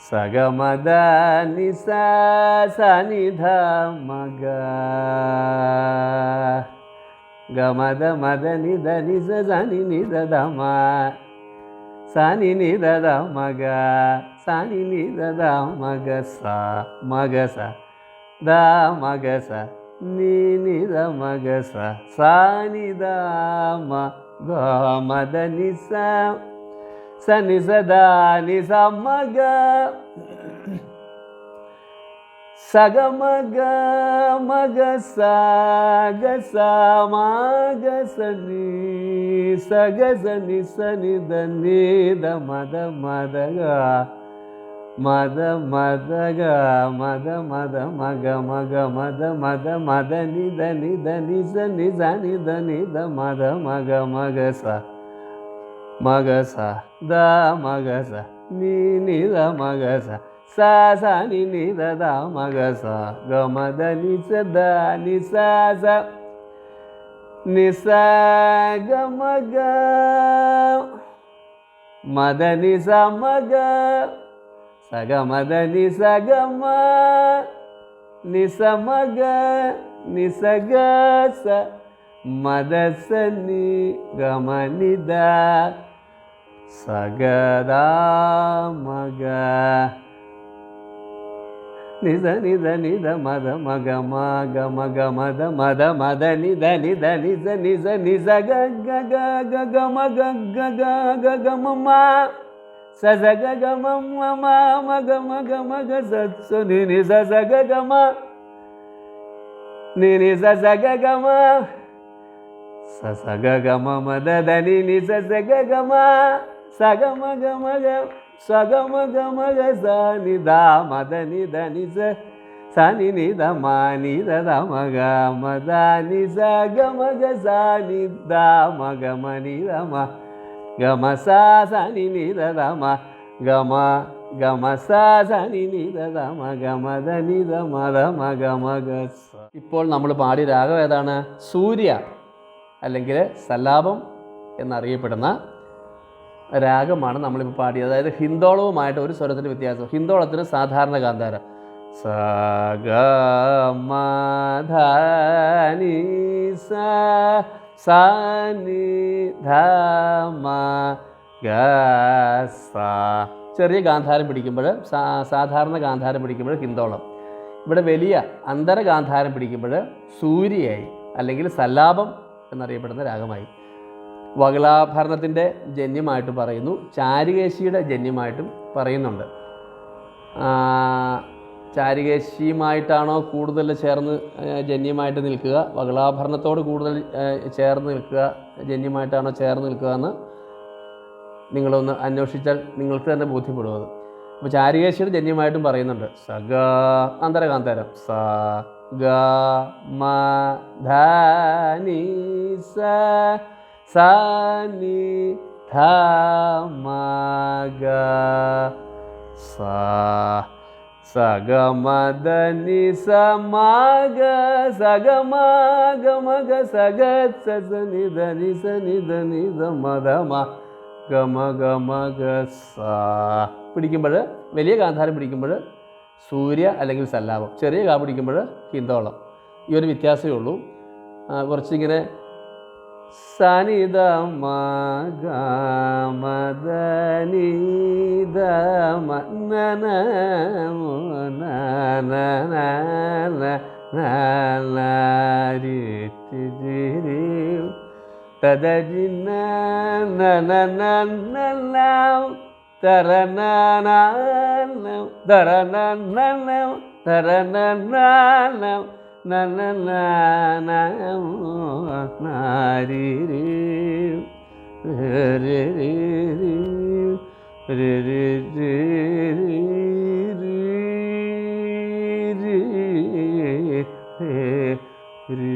സഗമദ നിസ സനിധ മഗ ഗമദ മദ നിധ നിസ സനി നിധ ധമ സനി നിധ മഗ സനി നിധ മഗ സ മഗ സ ദ മഗ സ നി നിധ മഗ സ സനി ദ മ ഗമദ നിസ സനി സദ നിസ മഗ സഗമഗ മഗ സഗ സമഗ സനി സഗ സനി സനി ദ നിധ മദ മദ ഗ മദ മദ ഗ മദ മദ മഗ മഗ മദ മദ മദ നിധ നിധ നിസ നിസ നിധ നിധ മദ മഗ മഗ സ മഗ സ ദ മഗ സ നി നിധ മഗ സ സ സ നി നിധ ദ മഗ സ ഗ മദ നി സ ദ നി സ സ നി സ ഗ മഗ മദ നി സ മഗ സ ഗ മദ നി സ ഗ മ നി സ മഗ നി സ ഗ സ മദ സ നി ഗ മ നി ദ സ ഗ ദ മഗ നിധ നിധ നിധ മദ മഗ മഗ മഗ മദ മദ മദ നിധ നിധ നിസ നിസ നിസ ഗ ഗ ഗ ഗ ഗ മഗ ഗ ഗ ഗ ഗ മ മ സ സ ഗ ഗ മ മ മ മഗ മഗ മഗ സ സ നി നി സ സ ഗ ഗ മ നി നി സ സ ഗ ഗ മ സ സ ഗ ഗ മ മ ദ ദ നി നി സ സ ഗ ഗ മ സ ഗ മ ഗ മ ഗ സ ഗ മ ഗ മ ഗ സ നി ദ മ ദ നി ദ നി സ സ നി നി ദ മ നി ദ ദ മ ഗ മ ദ നി സ ഗ മ ഗ സ നി ദ മ ഗ മ നി ദ മ ഗ മ സ സ നി നി ദ ദ മ ഗ മ ഗ മ സ സ നി നി ദ ദ മ ഗ മ ദ നി ദ മ ദ മ ഗ മ ഗ സ. ഇപ്പോൾ നമ്മൾ പാടിയ രാഗം ഏതാണ്? സൂര്യ അല്ലെങ്കിൽ സല്ലാപം എന്നറിയപ്പെടുന്ന രാഗമാണ് നമ്മളിപ്പോൾ പാടിയത്. അതായത് ഹിന്ദോളവുമായിട്ട് ഒരു സ്വരത്തിൻ്റെ വ്യത്യാസം. ഹിന്ദോളത്തിന് സാധാരണ ഗാന്ധാരം സ ഗ മ ധ നി സ സ നി ധ മ ഗ സ. ചെറിയ ഗാന്ധാരം പിടിക്കുമ്പോൾ സാധാരണ ഗാന്ധാരം പിടിക്കുമ്പോൾ ഹിന്ദോളം. ഇവിടെ വലിയ അന്തര ഗാന്ധാരം പിടിക്കുമ്പോൾ സൂര്യയായി അല്ലെങ്കിൽ സല്ലാപം എന്നറിയപ്പെടുന്ന രാഗമായി. വഗളാഭരണത്തിൻ്റെ ജന്യമായിട്ടും പറയുന്നു, ചാരുകേശിയുടെ ജന്യമായിട്ടും പറയുന്നുണ്ട്. ചാരുകേശിയുമായിട്ടാണോ കൂടുതൽ ചേർന്ന് ജന്യമായിട്ട് നിൽക്കുക, വഗളാഭരണത്തോട് കൂടുതൽ ചേർന്ന് നിൽക്കുക, ജന്യമായിട്ടാണോ ചേർന്ന് നിൽക്കുക എന്ന് നിങ്ങളൊന്ന് അന്വേഷിച്ചാൽ നിങ്ങൾക്ക് തന്നെ ബോധ്യപ്പെടും അത്. അപ്പോൾ ചാരുകേശിയുടെ ജന്യമായിട്ടും പറയുന്നുണ്ട്. സ ഗ അന്തരകാന്താരം സ ഗ മ ധ നി സ സ നി ധ മ ഗ സ സ ഗ മ ദ നി സ മ ഗ സ ഗ മ ഗ മ ഗ സ ഗ സ സ നി ധ നി സ നി ധ നി ധ മ ധ മ ഗ മ ഗ മ ഗ സ. പിടിക്കുമ്പോൾ വലിയ ഗാന്ധാരം പിടിക്കുമ്പോൾ സൂര്യ അല്ലെങ്കിൽ സല്ലാപം, ചെറിയ ഗാ പിടിക്കുമ്പോൾ ഹിന്ദോളം. ഈ ഒരു വ്യത്യാസമേ ഉള്ളൂ. കുറച്ചിങ്ങനെ സനി ദ മ ഗ മ ദ നി ദ മ ന ന ന ന ന ന ന രി ടി രി ത ദ ജി ന ന ന ന ന ന തര ന ന ന തര ന ന ന തര ന ന ന ന ന ന ന ന രി രി രി രി രി രി രി രി.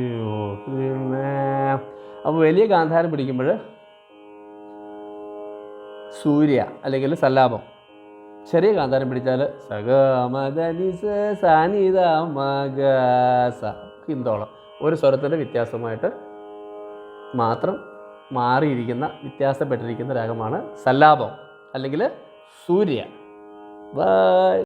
അപ്പോൾ വലിയ ഗാന്ധാരം പിടിക്കുമ്പോൾ സൂര്യ അല്ലെങ്കിൽ സല്ലാപം, ചെറിയ ഗാന്ധാരം പിടിച്ചാൽ സ ഗ മ ദ നി സ സ നി ധ മ ഗ സ ഹിന്ദോളം. ഒരു സ്വരത്തിൻ്റെ വ്യത്യാസമായിട്ട് മാത്രം മാറിയിരിക്കുന്ന വ്യത്യാസപ്പെട്ടിരിക്കുന്ന രാഗമാണ് സല്ലാപം അല്ലെങ്കിൽ സൂര്യ. ബൈ.